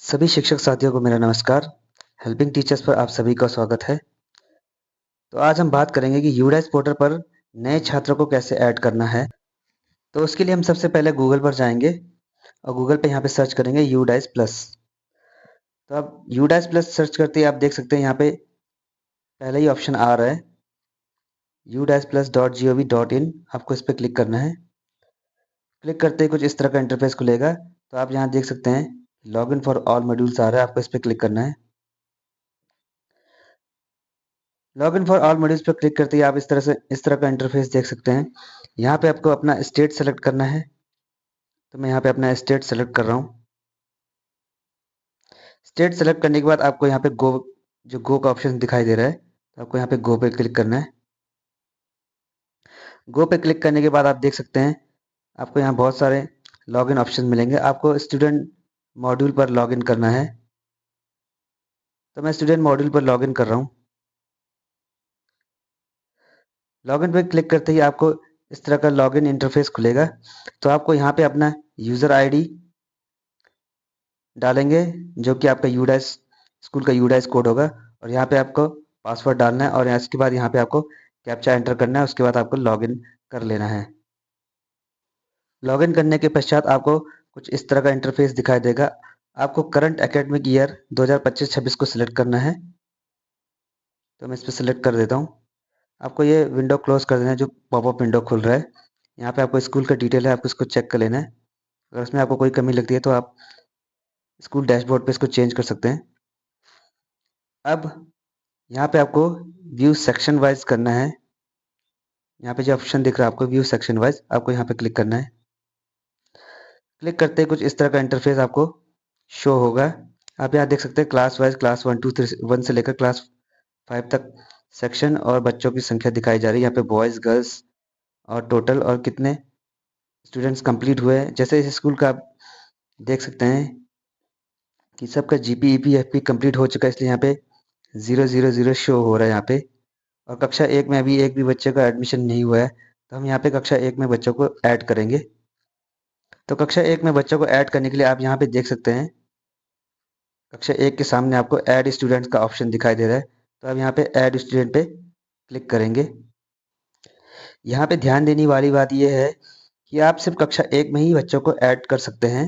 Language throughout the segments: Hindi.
सभी शिक्षक साथियों को मेरा नमस्कार। हेल्पिंग टीचर्स पर आप सभी का स्वागत है। तो आज हम बात करेंगे कि यूडाइस पोर्टल पर नए छात्रों को कैसे ऐड करना है। तो उसके लिए हम सबसे पहले गूगल पर जाएंगे और गूगल पे यहाँ पे सर्च करेंगे यूडाइस प्लस। तो आप यूडाइस प्लस सर्च करते ही आप देख सकते हैं यहाँ पे पहले ही ऑप्शन आ रहा है udaisplus.gov.in। आपको इस पर क्लिक करना है। क्लिक करते ही कुछ इस तरह का इंटरफेस खुलेगा। तो आप यहाँ देख सकते हैं log in for all modules आ रहा है, आपको इस पर क्लिक करना है। Log in for all modules पर क्लिक करते ही आप इस तरह का इंटरफेस देख सकते हैं। यहाँ पे आपको अपना स्टेट सेलेक्ट करना है। तो मैं यहाँ पे अपना स्टेट सेलेक्ट कर रहा हूँ। स्टेट सेलेक्ट करने के बाद आपको यहाँ पे गो का ऑप्शन दिखाई दे रहा है, तो आपको यहाँ पे गो पे क्लिक करना है। गो पे क्लिक करने के बाद आप देख सकते हैं आपको यहाँ बहुत सारे लॉगिन ऑप्शन मिलेंगे। आपको स्टूडेंट मॉड्यूल पर लॉगिन करना है। तो मैं स्टूडेंट मॉड्यूल पर लॉगिन कर रहा हूँ। लॉगिन पे क्लिक करते ही आपको इस तरह का लॉगिन इंटरफेस खुलेगा। तो आपको यहाँ पे अपना यूज़र आईडी डालेंगे जो कि आपका यूडाइस स्कूल का यूडाइस कोड होगा, और यहाँ पे आपको पासवर्ड डालना है और इसके बाद यहाँ पे आपको कैप्चा एंटर करना है। उसके बाद आपको लॉगिन कर लेना है। लॉगिन करने के पश्चात आपको कुछ इस तरह का इंटरफेस दिखाई देगा। आपको करंट एकेडमिक ईयर 2025-26 को सिलेक्ट करना है। तो मैं इस पर सिलेक्ट कर देता हूँ। आपको ये विंडो क्लोज कर देना है जो पॉपअप विंडो खुल रहा है। यहाँ पे आपको स्कूल का डिटेल है, आपको इसको चेक कर लेना है। अगर उसमें आपको कोई कमी लगती है तो आप स्कूल डैशबोर्ड पे इसको चेंज कर सकते हैं। अब यहाँ पे आपको व्यू सेक्शन वाइज करना है। यहाँ पे जो ऑप्शन दिख रहा है आपको व्यू सेक्शन वाइज, आपको यहाँ पे क्लिक करना है। क्लिक करते ही कुछ इस तरह का इंटरफेस आपको शो होगा। आप यहाँ देख सकते हैं क्लास वाइज, क्लास 1 से लेकर क्लास 5 तक सेक्शन और बच्चों की संख्या दिखाई जा रही है। यहाँ पे बॉयज़, गर्ल्स और टोटल और कितने स्टूडेंट्स कंप्लीट हुए हैं। जैसे इस स्कूल का आप देख सकते हैं कि सबका जीपी ईपी एफपी कंप्लीट हो चुका है, इसलिए यहाँ पे 000 शो हो रहा है यहाँ पे। और कक्षा 1 में अभी एक भी बच्चे का एडमिशन नहीं हुआ है, तो हम यहाँ पे कक्षा 1 में बच्चों को ऐड करेंगे। तो कक्षा 1 में बच्चों को ऐड करने के लिए आप यहाँ पे देख सकते हैं कक्षा 1 के सामने आपको ऐड स्टूडेंट्स का ऑप्शन दिखाई दे रहा है। तो आप यहाँ पे ऐड स्टूडेंट पे क्लिक करेंगे। यहाँ पे ध्यान देने वाली बात यह है कि आप सिर्फ कक्षा 1 में ही बच्चों को ऐड कर सकते हैं।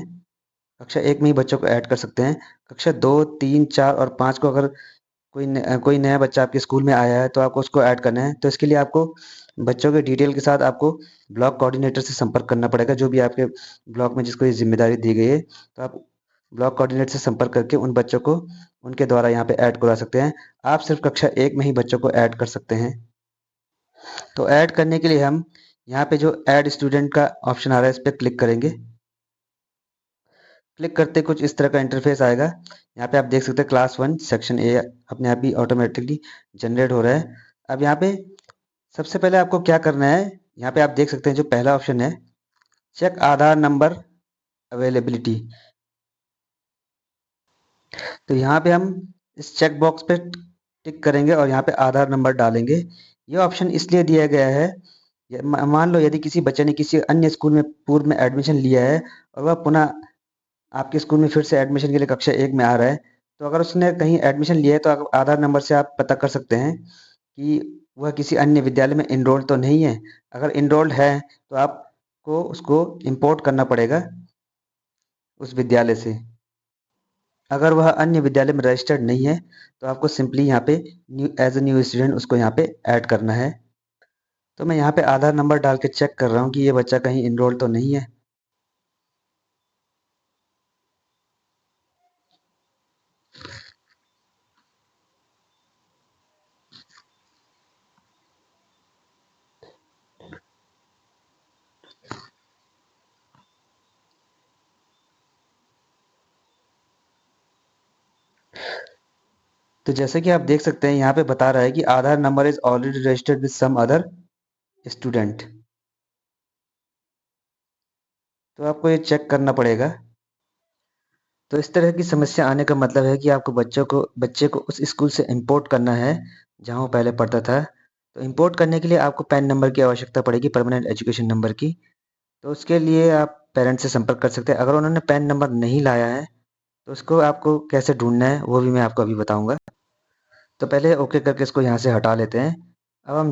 कक्षा 1 में ही बच्चों को ऐड कर सकते हैं। कक्षा 2, 3, 4 और 5 को अगर कोई नया बच्चा आपके स्कूल में आया है तो आपको उसको ऐड करना है। तो इसके लिए आपको बच्चों के डिटेल के साथ आपको ब्लॉक कोऑर्डिनेटर से संपर्क करना पड़ेगा, जो भी आपके ब्लॉक में जिसको ये जिम्मेदारी दी गई है। तो आप ब्लॉक कोऑर्डिनेटर से संपर्क करके उन बच्चों को उनके द्वारा यहाँ पे ऐड करवा सकते हैं। आप सिर्फ कक्षा 1 में ही बच्चों को ऐड कर सकते हैं। तो ऐड करने के लिए हम यहाँ पे जो ऐड स्टूडेंट का ऑप्शन आ रहा है इस पर क्लिक करेंगे। क्लिक करते कुछ इस तरह का इंटरफेस आएगा। यहाँ पे आप देख सकते हैं क्लास 1 सेक्शन ए अपने आप ही ऑटोमेटिकली जनरेट हो रहा है। अब यहाँ पे सबसे पहले आपको क्या करना है, यहाँ पे आप देख सकते हैं जो पहला ऑप्शन है चेक आधार नंबर अवेलेबिलिटी। तो यहाँ पे हम इस चेक बॉक्स पे टिक करेंगे और यहाँ पे आधार नंबर डालेंगे। ये ऑप्शन इसलिए दिया गया है, मान लो यदि किसी बच्चे ने किसी अन्य स्कूल में पूर्व में एडमिशन लिया है और वह पुनः आपके स्कूल में फिर से एडमिशन के लिए कक्षा 1 में आ रहा है, तो अगर उसने कहीं एडमिशन लिया है तो आधार नंबर से आप पता कर सकते हैं कि वह किसी अन्य विद्यालय में इनरोल्ड तो नहीं है। अगर इनरोल्ड है तो आपको उसको इंपोर्ट करना पड़ेगा उस विद्यालय से। अगर वह अन्य विद्यालय में रजिस्टर्ड नहीं है तो आपको सिंपली यहाँ पे एज ए न्यू स्टूडेंट उसको यहाँ पे ऐड करना है। तो मैं यहाँ पे आधार नंबर डाल के चेक कर रहा हूँ कि ये बच्चा कहीं इनरोल्ड तो नहीं है। तो जैसे कि आप देख सकते हैं यहाँ पे बता रहा है कि Aadhaar number is already registered with some other student. तो आपको ये चेक करना पड़ेगा। तो इस तरह की समस्या आने का मतलब है कि आपको बच्चे को उस स्कूल से इंपोर्ट करना है जहाँ वो पहले पढ़ता था। तो इंपोर्ट करने के लिए आपको पैन नंबर की आवश्यकता पड़ेगी, परमानेंट एजुकेशन नंबर की। तो उसके लिए आप पेरेंट्स से संपर्क कर सकते हैं। अगर उन्होंने पैन नंबर नहीं लाया है तो उसको आपको कैसे ढूँढना है वो भी मैं आपको अभी बताऊँगा। तो पहले ओके करके इसको यहाँ से हटा लेते हैं। अब हम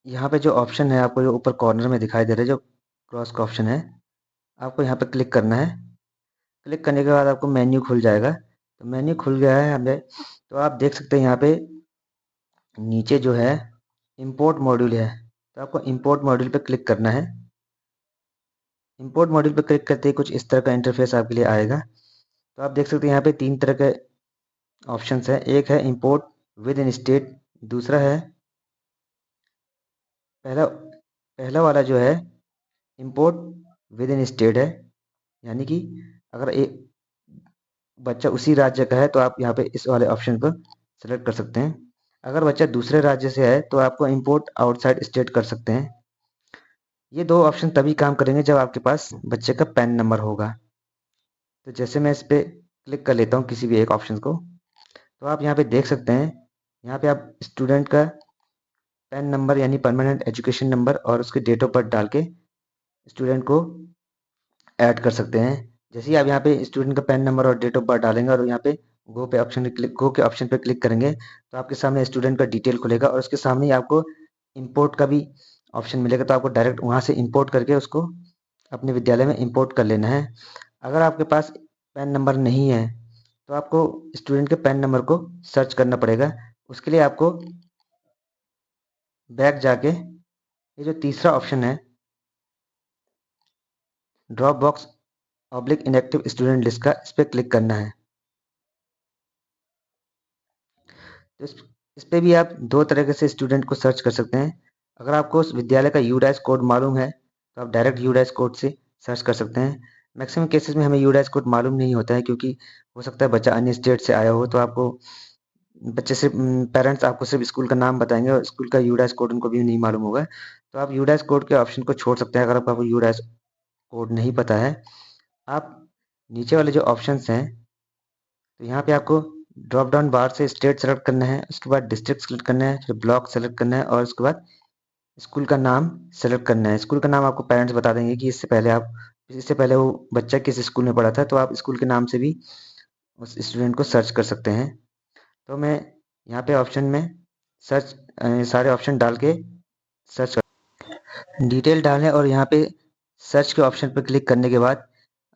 यहाँ पे जो ऑप्शन है आपको जो ऊपर कॉर्नर में दिखाई दे रहा है जो क्रॉस का ऑप्शन है, आपको यहाँ पे क्लिक करना है। क्लिक करने के बाद आपको मेन्यू खुल जाएगा। तो मेन्यू खुल गया है हमें, तो आप देख सकते हैं यहाँ पे नीचे जो है इंपोर्ट मॉड्यूल है, तो आपको इंपोर्ट मॉड्यूल पे क्लिक करना है। इंपोर्ट मॉड्यूल पे क्लिक करते ही कुछ इस तरह का इंटरफेस आपके लिए आएगा। तो आप देख सकते हैं यहाँ पे 3 तरह के ऑप्शंस हैं। एक है इंपोर्ट विद इन स्टेट, दूसरा है पहला पहला वाला जो है इंपोर्ट विद इन स्टेट है, यानी कि अगर एक बच्चा उसी राज्य का है तो आप यहाँ पे इस वाले ऑप्शन पर सेलेक्ट कर सकते हैं। अगर बच्चा दूसरे राज्य से है तो आपको इंपोर्ट आउटसाइड स्टेट कर सकते हैं। ये दो ऑप्शन तभी काम करेंगे जब आपके पास बच्चे का पैन नंबर होगा। तो जैसे मैं इस पे क्लिक कर लेता हूँ किसी भी एक ऑप्शन को, तो आप यहाँ पे देख सकते हैं, यहाँ पे आप स्टूडेंट का पैन नंबर यानी परमानेंट एजुकेशन नंबर और उसके डेट ऑफ बर्थ डाल के स्टूडेंट को ऐड कर सकते हैं। जैसे ही आप यहाँ पे स्टूडेंट का पैन नंबर और डेट ऑफ बर्थ डालेंगे और यहाँ पे गो के ऑप्शन पे क्लिक करेंगे, तो आपके सामने स्टूडेंट का डिटेल खुलेगा और उसके सामने ही आपको इंपोर्ट का भी ऑप्शन मिलेगा। तो आपको डायरेक्ट वहाँ से इंपोर्ट करके उसको अपने विद्यालय में इंपोर्ट कर लेना है। अगर आपके पास पैन नंबर नहीं है तो आपको स्टूडेंट के पैन नंबर को सर्च करना पड़ेगा। उसके लिए आपको बैक जाके ये जो तीसरा ऑप्शन है drop box oblique inactive student list का, इस पर क्लिक करना है। तो इस पे भी आप दो तरीके से स्टूडेंट को सर्च कर सकते हैं। अगर आपको उस विद्यालय का यूडाइस कोड मालूम है तो आप डायरेक्ट यूडाइस कोड से सर्च कर सकते हैं। मैक्सिमम केसेस में हमें यूडाइस कोड मालूम नहीं होता है, क्योंकि हो सकता है बच्चा अन्य स्टेट से आया हो, तो आपको बच्चे से पेरेंट्स आपको सिर्फ स्कूल का नाम बताएंगे और स्कूल का यूडाइस कोड उनको भी नहीं मालूम होगा। तो आप यूडाइस कोड के ऑप्शन को छोड़ सकते हैं अगर आपको यूडाइस कोड नहीं पता है। आप नीचे वाले जो ऑप्शंस हैं, तो यहाँ पे आपको ड्रॉप डाउन बार से स्टेट सेलेक्ट करना है, उसके बाद डिस्ट्रिक्ट सेलेक्ट करना है, फिर ब्लॉक सेलेक्ट करना है और उसके बाद स्कूल का नाम सेलेक्ट करना है। स्कूल का नाम आपको पेरेंट्स बता देंगे कि इससे पहले वो बच्चा किस स्कूल में पढ़ा था, तो आप स्कूल के नाम से भी उस स्टूडेंट को सर्च कर सकते हैं। तो मैं यहाँ पे ऑप्शन में सर्च सारे ऑप्शन डाल के सर्च कर डिटेल डालें और यहाँ पे सर्च के ऑप्शन पर क्लिक करने के बाद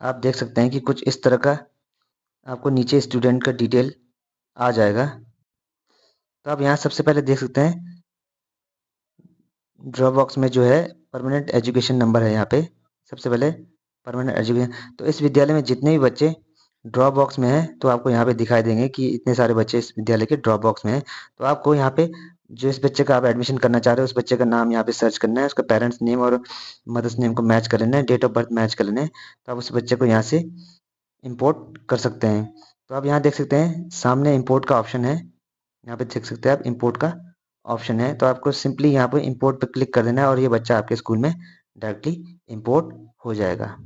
आप देख सकते हैं कि कुछ इस तरह का आपको नीचे स्टूडेंट का डिटेल आ जाएगा। तो आप यहाँ सबसे पहले देख सकते हैं ड्रॉप बॉक्स में जो है परमानेंट एजुकेशन नंबर है, यहाँ पे सबसे पहले परमानेंट एजुकेशन। तो इस विद्यालय में जितने भी बच्चे ड्रॉप बॉक्स में हैं तो आपको यहाँ पे दिखाई देंगे कि इतने सारे बच्चे इस विद्यालय के ड्रॉप बॉक्स में हैं। तो आपको यहाँ पे जो इस बच्चे का आप एडमिशन करना चाह रहे हो उस बच्चे का नाम यहाँ पे सर्च करना है, उसका पेरेंट्स नेम और मदर्स नेम को मैच कर लेना है, डेट ऑफ बर्थ मैच कर लेना है। तो आप उस बच्चे को यहाँ से इम्पोर्ट कर सकते हैं। तो आप यहाँ देख सकते हैं सामने इम्पोर्ट का ऑप्शन है, यहाँ पे देख सकते हैं आप इंपोर्ट का ऑप्शन है। तो आपको सिंपली यहाँ पे इंपोर्ट पे क्लिक कर देना है और ये बच्चा आपके स्कूल में डायरेक्टली इंपोर्ट हो जाएगा।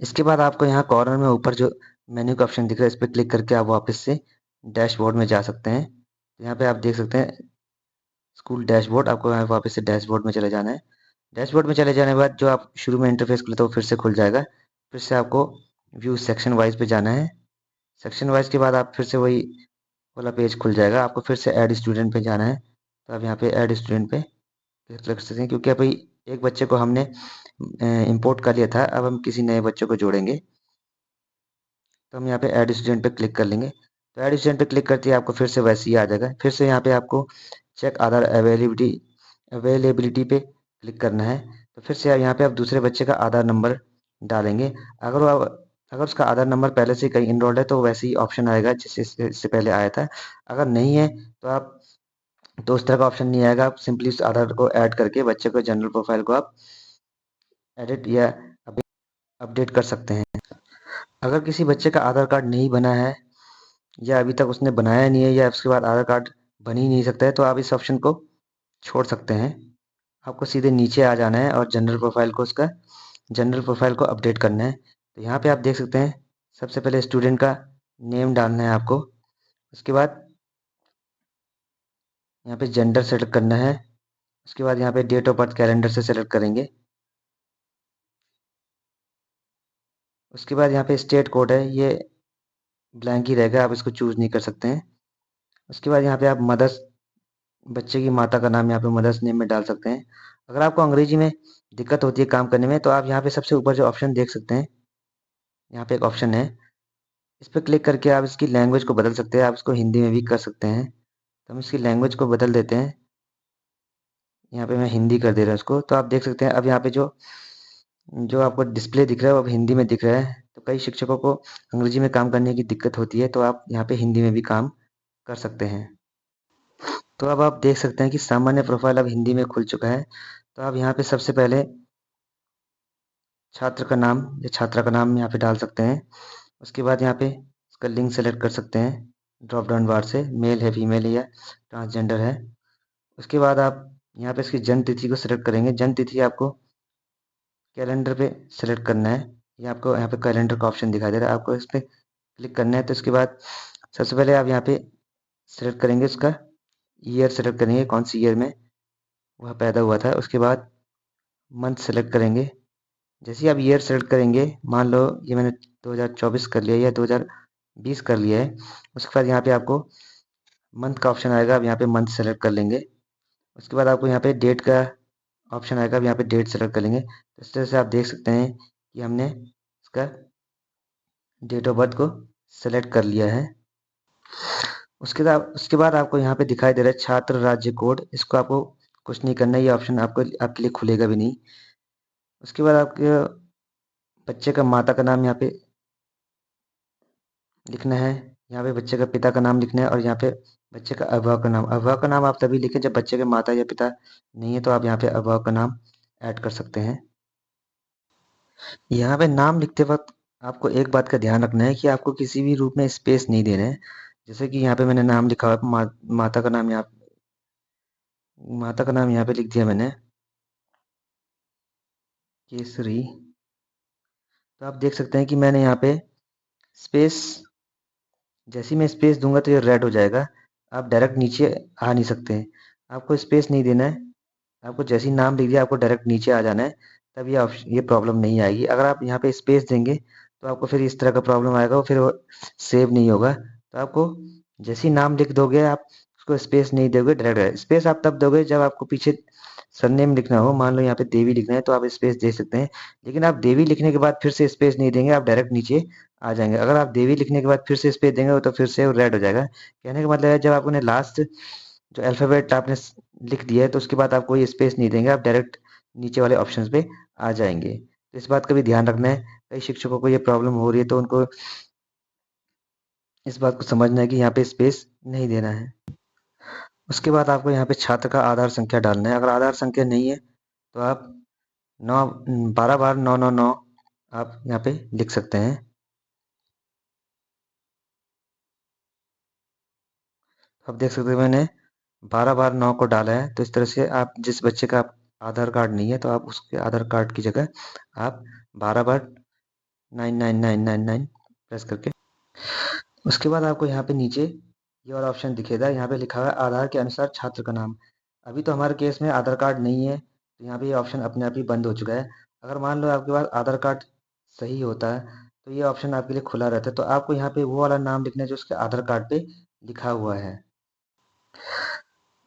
इसके बाद आपको यहाँ कॉर्नर में ऊपर जो मेन्यू का ऑप्शन दिख रहा है इस पर क्लिक करके आप वापस से डैशबोर्ड में जा सकते हैं। तो यहाँ पे आप देख सकते हैं स्कूल डैशबोर्ड, आपको यहाँ वापस से डैशबोर्ड में चले जाना है। डैशबोर्ड में चले जाने के बाद जो आप शुरू में इंटरफेस खुले तो वो फिर से खुल जाएगा। फिर से आपको व्यू सेक्शन वाइज पे जाना है। सेक्शन वाइज के बाद आप फिर से वही वाला पेज खुल जाएगा, आपको फिर से ऐड स्टूडेंट पे जाना है। तो आप यहाँ पे ऐड स्टूडेंट पे क्लिक कर सकते हैं, क्योंकि अभी एक बच्चे को हमने इंपोर्ट कर लिया था, अब हम किसी नए बच्चे को जोड़ेंगे। तो हम यहाँ पे ऐड स्टूडेंट पे क्लिक कर लेंगे। तो ऐड स्टूडेंट पे क्लिक करते ही आपको फिर से वैसे ही आ जाएगा। फिर से यहाँ पे आपको चेक आधार अवेलेबिलिटी पे क्लिक करना है। तो फिर से यहाँ पे आप दूसरे बच्चे का आधार नंबर डालेंगे। अगर उसका आधार नंबर पहले से कहीं इनरोल्ड है तो वैसे ही ऑप्शन आएगा जैसे इससे पहले आया था। अगर नहीं है तो उस तरह का ऑप्शन नहीं आएगा। आप सिंपली उस आधार को ऐड करके बच्चे को जनरल प्रोफाइल को आप एडिट या अपडेट कर सकते हैं। अगर किसी बच्चे का आधार कार्ड नहीं बना है या अभी तक उसने बनाया नहीं है या उसके बाद आधार कार्ड बन ही नहीं सकता है तो आप इस ऑप्शन को छोड़ सकते हैं। आपको सीधे नीचे आ जाना है और जनरल प्रोफाइल को अपडेट करना है। तो यहाँ पे आप देख सकते हैं सबसे पहले स्टूडेंट का नेम डालना है आपको। उसके बाद यहाँ पे जेंडर सेलेक्ट करना है। उसके बाद यहाँ पे डेट ऑफ बर्थ कैलेंडर से सेलेक्ट करेंगे। उसके बाद यहाँ पे स्टेट कोड है, ये ब्लैंक ही रहेगा, आप इसको चूज़ नहीं कर सकते हैं। उसके बाद यहाँ पे आप मदर्स, बच्चे की माता का नाम यहाँ पे मदर्स नेम में डाल सकते हैं। अगर आपको अंग्रेजी में दिक्कत होती है काम करने में, तो आप यहाँ पे सबसे ऊपर जो ऑप्शन देख सकते हैं, यहाँ पे एक ऑप्शन है, इस पर क्लिक करके आप इसकी लैंग्वेज को बदल सकते हैं। आप इसको हिंदी में भी कर सकते हैं, तो हम इसकी लैंग्वेज को बदल देते हैं। यहाँ पे मैं हिंदी कर दे रहा हूँ इसको। तो आप देख सकते हैं अब यहाँ पे जो जो आपको डिस्प्ले दिख रहा है वो अब हिंदी में दिख रहा है। तो कई शिक्षकों को अंग्रेजी में काम करने की दिक्कत होती है, तो आप यहाँ पे हिंदी में भी काम कर सकते हैं। तो अब आप देख सकते हैं कि सामान्य प्रोफाइल अब हिंदी में खुल चुका है। तो आप यहाँ पे सबसे पहले छात्र का नाम या छात्रा का नाम यहाँ पे डाल सकते हैं। उसके बाद यहाँ पे इसका लिंग सेलेक्ट कर सकते हैं ड्रॉप डाउन बार से, मेल है, फीमेल है या ट्रांसजेंडर है। उसके बाद आप यहाँ पे इसकी जन्म तिथि को सिलेक्ट करेंगे। जन्म तिथि आपको कैलेंडर पे सिलेक्ट करना है। ये आपको यहाँ पे कैलेंडर का ऑप्शन दिखाई दे रहा है, आपको इस पर क्लिक करना है। तो इसके बाद सबसे पहले आप यहाँ पे सिलेक्ट करेंगे उसका ईयर सेलेक्ट करेंगे, कौन सी ईयर में वह पैदा हुआ था। उसके बाद मंथ सेलेक्ट करेंगे। जैसे ही आप ईयर सेलेक्ट करेंगे, मान लो ये मैंने 2024 कर लिया या 2020 कर लिया है, उसके बाद यहाँ पे आपको मंथ का ऑप्शन आएगा, आप यहाँ पे मंथ सेलेक्ट कर लेंगे। उसके बाद आपको यहाँ पे डेट का ऑप्शन आएगा, अब यहाँ पे डेट सेलेक्ट कर लेंगे। तो इस तरह से आप देख सकते हैं कि हमने इसका डेट ऑफ बर्थ को सेलेक्ट कर लिया है। उसके बाद आपको यहाँ पे दिखाई दे रहा है छात्र राज्य कोड, इसको आपको कुछ नहीं करना है, ये ऑप्शन आपको आपके लिए खुलेगा भी नहीं। उसके बाद आपके बच्चे का माता का नाम यहाँ पे लिखना है, यहाँ पे बच्चे का पिता का नाम लिखना है, और यहाँ पे बच्चे का अभिभावक का नाम। अभिभावक का नाम आप तभी लिखें जब बच्चे के माता या पिता नहीं है, तो आप यहाँ पे अभिभावक का नाम ऐड कर सकते हैं। यहाँ पे नाम लिखते वक्त आपको एक बात का ध्यान रखना है कि आपको किसी भी रूप में स्पेस नहीं देना है। जैसे कि यहाँ पे मैंने नाम लिखा हुआ है, माता का नाम यहाँ, माता का नाम यहाँ पे लिख दिया मैंने, केसरी। तो आप देख सकते हैं कि मैंने यहाँ पे स्पेस, जैसे ही मैं स्पेस दूंगा तो ये रेड हो जाएगा, आप डायरेक्ट नीचे आ नहीं सकते हैं। आपको स्पेस नहीं देना है, आपको जैसे ही नाम लिख दिया आपको डायरेक्ट नीचे आ जाना है, तब ये ऑप्शन, ये प्रॉब्लम नहीं आएगी। अगर आप यहाँ पे स्पेस देंगे तो आपको फिर इस तरह का प्रॉब्लम आएगा, वो फिर वो सेव नहीं होगा। तो आपको जैसे ही नाम लिख दोगे, आप उसको स्पेस नहीं दोगे, डायरेक्ट स्पेस आप तब दोगे जब आपको पीछे सरनेम लिखना हो। मान लो यहाँ पे देवी लिखना है तो आप स्पेस दे सकते हैं, लेकिन आप देवी लिखने के बाद फिर से स्पेस नहीं देंगे, आप डायरेक्ट नीचे आ जाएंगे। अगर आप देवी लिखने के बाद फिर से स्पेस देंगे तो फिर से वो रेड हो जाएगा। कहने का मतलब है जब आपने लास्ट जो अल्फ़ाबेट आपने लिख दिया है तो उसके बाद आप कोई स्पेस नहीं देंगे, आप डायरेक्ट नीचे वाले ऑप्शंस पे आ जाएंगे। तो इस बात का भी ध्यान रखना है। कई शिक्षकों को ये प्रॉब्लम हो रही है, तो उनको इस बात को समझना है कि यहाँ पे स्पेस नहीं देना है। उसके बाद आपको यहाँ पे छात्र का आधार संख्या डालना है। अगर आधार संख्या नहीं है तो आप 12 बार 999 आप यहाँ पे लिख सकते हैं। अब देख सकते हैं मैंने 12 बार 9 को डाला है। तो इस तरह से आप जिस बच्चे का आधार कार्ड नहीं है तो आप उसके आधार कार्ड की जगह आप 12 बार 99999 प्रेस करके, उसके बाद आपको यहाँ पे नीचे ये वाला ऑप्शन दिखेगा, यहाँ पे लिखा हुआ है आधार के अनुसार छात्र का नाम। अभी तो हमारे केस में आधार कार्ड नहीं है, तो यहाँ पे ये ऑप्शन अपने आप ही बंद हो चुका है। अगर मान लो आपके पास आधार कार्ड सही होता है तो ये ऑप्शन आपके लिए खुला रहता है। तो आपको यहाँ पे वो वाला नाम लिखना है जो उसके आधार कार्ड पे लिखा हुआ है।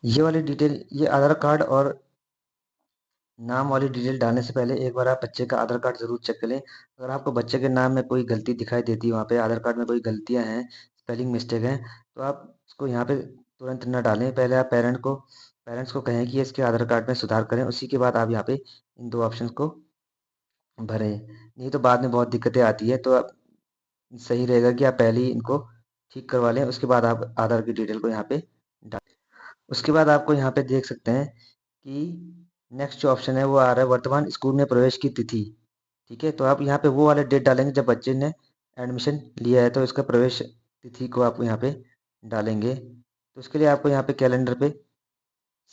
ये वाली डिटेल, ये आधार कार्ड और नाम वाली डिटेल डालने से पहले एक बार आप बच्चे का आधार कार्ड ज़रूर चेक कर लें। अगर आपको बच्चे के नाम में कोई गलती दिखाई देती है, वहाँ पे आधार कार्ड में कोई गलतियाँ हैं, स्पेलिंग मिस्टेक है, तो आप उसको यहाँ पे तुरंत ना डालें। पहले आप पेरेंट्स को कहें कि इसके आधार कार्ड में सुधार करें, उसी के बाद आप यहाँ पे इन 2 ऑप्शंस को भरें। नहीं तो बाद में बहुत दिक्कतें आती है। तो आप सही रहेगा कि आप पहले ही इनको ठीक करवा लें, उसके बाद आप आधार की डिटेल को यहाँ पे डालें। उसके बाद आपको यहाँ पे देख सकते हैं कि नेक्स्ट जो ऑप्शन है वो आ रहा है वर्तमान स्कूल में प्रवेश की तिथि। ठीक है, तो आप यहाँ पे वो वाले डेट डालेंगे जब बच्चे ने एडमिशन लिया है, तो इसका प्रवेश तिथि को आप यहाँ पे डालेंगे। तो उसके लिए आपको यहाँ पे कैलेंडर पे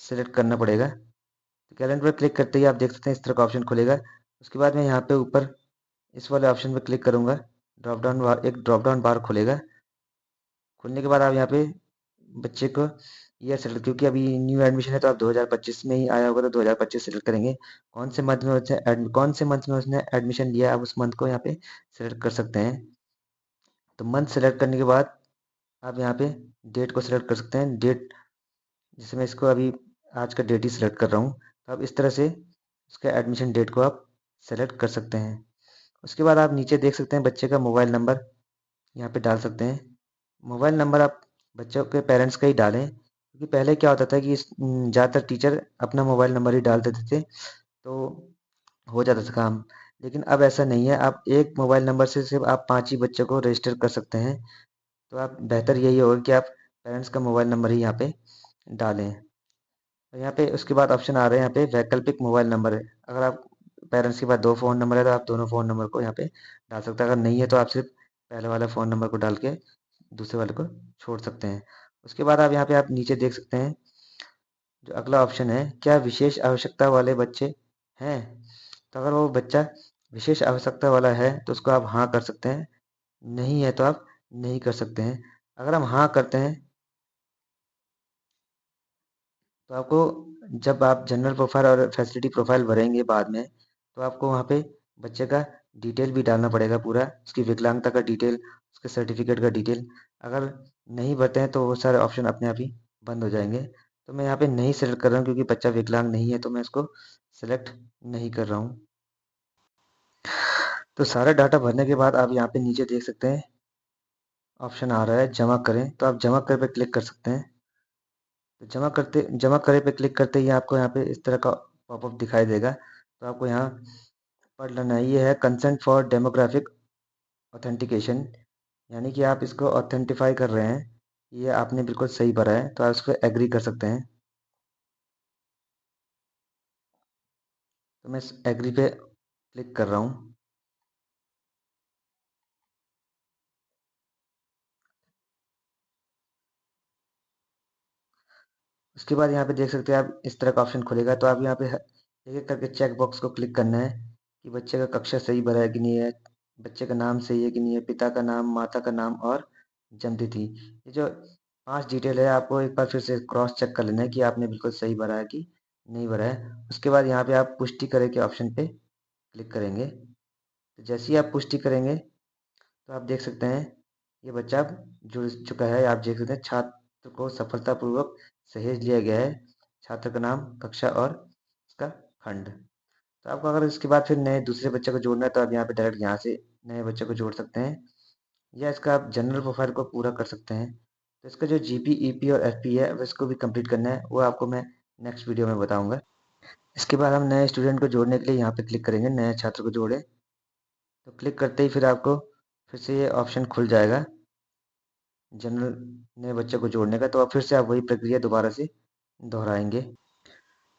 सिलेक्ट करना पड़ेगा। तो कैलेंडर पर क्लिक करते ही आप देख सकते हैं इस तरह का ऑप्शन खुलेगा। उसके बाद मैं यहाँ पे ऊपर इस वाले ऑप्शन पे क्लिक करूँगा, एक ड्रॉप डाउन बार खुलेगा। खुलने के बाद आप यहाँ पे बच्चे को ईयर सेलेक्ट, क्योंकि अभी न्यू एडमिशन है तो आप 2025 में ही आया होगा तो 2025 सेलेक्ट करेंगे। कौन से मंथ में उसने एडमिशन लिया है, आप उस मंथ को यहाँ पे सेलेक्ट कर सकते हैं। तो मंथ सेलेक्ट करने के बाद आप यहाँ पे डेट को सिलेक्ट कर सकते हैं। डेट, जैसे मैं इसको अभी आज का डेट ही सिलेक्ट कर रहा हूँ, तो आप इस तरह से उसका एडमिशन डेट को आप सेलेक्ट कर सकते हैं। उसके बाद आप नीचे देख सकते हैं बच्चे का मोबाइल नंबर यहाँ पे डाल सकते हैं। मोबाइल नंबर आप बच्चों के पेरेंट्स का ही डालें, क्योंकि पहले क्या होता था कि ज़्यादातर टीचर अपना मोबाइल नंबर ही डाल देते थे, तो हो जाता था काम। लेकिन अब ऐसा नहीं है, आप एक मोबाइल नंबर से सिर्फ आप 5 ही बच्चों को रजिस्टर कर सकते हैं। तो आप बेहतर यही होगा कि आप पेरेंट्स का मोबाइल नंबर ही यहाँ पे डालें। और यहाँ पे उसके बाद ऑप्शन आ रहे हैं, यहाँ पे वैकल्पिक मोबाइल नंबर है। अगर आप पेरेंट्स के पास 2 फ़ोन नंबर है तो आप दोनों फ़ोन नंबर को यहाँ पे डाल सकते हैं। अगर नहीं है तो आप सिर्फ पहले वाला फ़ोन नंबर को डाल के दूसरे वाले को छोड़ सकते हैं। उसके बाद आप यहाँ पे आप नीचे देख सकते हैं जो अगला ऑप्शन है, क्या विशेष आवश्यकता वाले बच्चे हैं। तो अगर वो बच्चा विशेष आवश्यकता वाला है तो उसको आप हाँ कर सकते हैं, नहीं है तो आप नहीं कर सकते हैं। अगर हम हाँ करते हैं तो आपको, जब आप जनरल प्रोफाइल और फैसिलिटी प्रोफाइल भरेंगे बाद में, तो आपको वहाँ पे बच्चे का डिटेल भी डालना पड़ेगा पूरा, उसकी विकलांगता का डिटेल, उसके सर्टिफिकेट का डिटेल। अगर नहीं भरते हैं तो वो सारे ऑप्शन अपने आप ही बंद हो जाएंगे। तो मैं यहाँ पे नहीं सेलेक्ट कर रहा हूँ क्योंकि बच्चा विकलांग नहीं है, तो मैं इसको सेलेक्ट नहीं कर रहा हूँ। तो सारा डाटा भरने के बाद आप यहाँ पे नीचे देख सकते हैं ऑप्शन आ रहा है जमा करें, तो आप जमा कर पे क्लिक कर सकते हैं। तो जमा करे पे क्लिक करते ही आपको यहाँ पे इस तरह का पॉपअप दिखाई देगा। तो आपको यहाँ पढ़ लेना है, ये है कंसेंट फॉर डेमोग्राफिक ऑथेंटिकेशन, यानी कि आप इसको ऑथेंटिफाई कर रहे हैं, ये आपने बिल्कुल सही भरा है, तो आप इसको एग्री कर सकते हैं। तो मैं इस एग्री पे क्लिक कर रहा हूँ। उसके बाद यहाँ पे देख सकते हैं आप इस तरह का ऑप्शन खुलेगा, तो आप यहाँ पे एक एक करके चेक बॉक्स को क्लिक करना है कि बच्चे का कक्षा सही भरा है कि नहीं है, बच्चे का नाम सही है कि नहीं है, पिता का नाम, माता का नाम और जन्म तिथि। ये जो 5 डिटेल है आपको एक बार फिर से क्रॉस चेक कर लेना है कि आपने बिल्कुल सही भरा है कि नहीं भरा है। उसके बाद यहाँ पे आप पुष्टि करें के ऑप्शन पे क्लिक करेंगे। तो जैसे ही आप पुष्टि करेंगे तो आप देख सकते हैं ये बच्चा अब जुड़ चुका है। आप देख सकते हैं छात्र को सफलतापूर्वक सहेज लिया गया है, छात्र का नाम, कक्षा और उसका खंड। तो आपको अगर इसके बाद फिर नए दूसरे बच्चे को जोड़ना है तो आप यहाँ पे डायरेक्ट यहाँ से नए बच्चे को जोड़ सकते हैं, या इसका आप जनरल प्रोफाइल को पूरा कर सकते हैं। तो इसका जो जीपी, ईपी और एफपी है इसको भी कंप्लीट करना है, वो आपको मैं नेक्स्ट वीडियो में बताऊंगा। इसके बाद हम नए स्टूडेंट को जोड़ने के लिए यहाँ पे क्लिक करेंगे, नए छात्र को जोड़े। तो क्लिक करते ही फिर आपको फिर से ये ऑप्शन खुल जाएगा जनरल नए बच्चे को जोड़ने का, तो अब फिर से आप वही प्रक्रिया दोबारा से दोहराएंगे।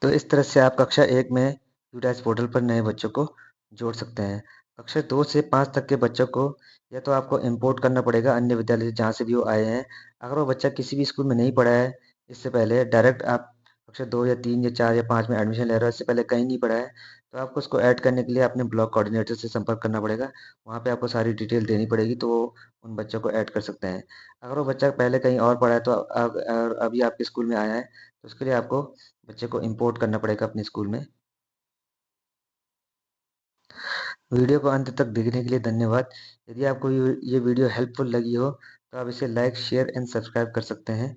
तो इस तरह से आप कक्षा 1 में यूडाइस पोर्टल पर नए बच्चों को जोड़ सकते हैं। कक्षा 2 से 5 तक के बच्चों को या तो आपको इंपोर्ट करना पड़ेगा अन्य विद्यालय से जहाँ से भी वो आए हैं। अगर वो बच्चा किसी भी स्कूल में नहीं पढ़ा है इससे पहले, डायरेक्ट आप कक्षा 2 या 3 या 4 या 5 में एडमिशन ले रहा है, इससे पहले कहीं नहीं पढ़ा है, तो आपको उसको ऐड करने के लिए अपने ब्लॉक कोऑर्डिनेटर से संपर्क करना पड़ेगा। वहाँ पे आपको सारी डिटेल देनी पड़ेगी, तो वो उन बच्चों को ऐड कर सकते हैं। अगर वो बच्चा पहले कहीं और पढ़ा है तो अभी आपके स्कूल में आया है, तो उसके लिए आपको बच्चे को इंपोर्ट करना पड़ेगा अपने स्कूल में। वीडियो को अंत तक देखने के लिए धन्यवाद। यदि आपको ये वीडियो हेल्पफुल लगी हो तो आप इसे लाइक, शेयर एंड सब्सक्राइब कर सकते हैं।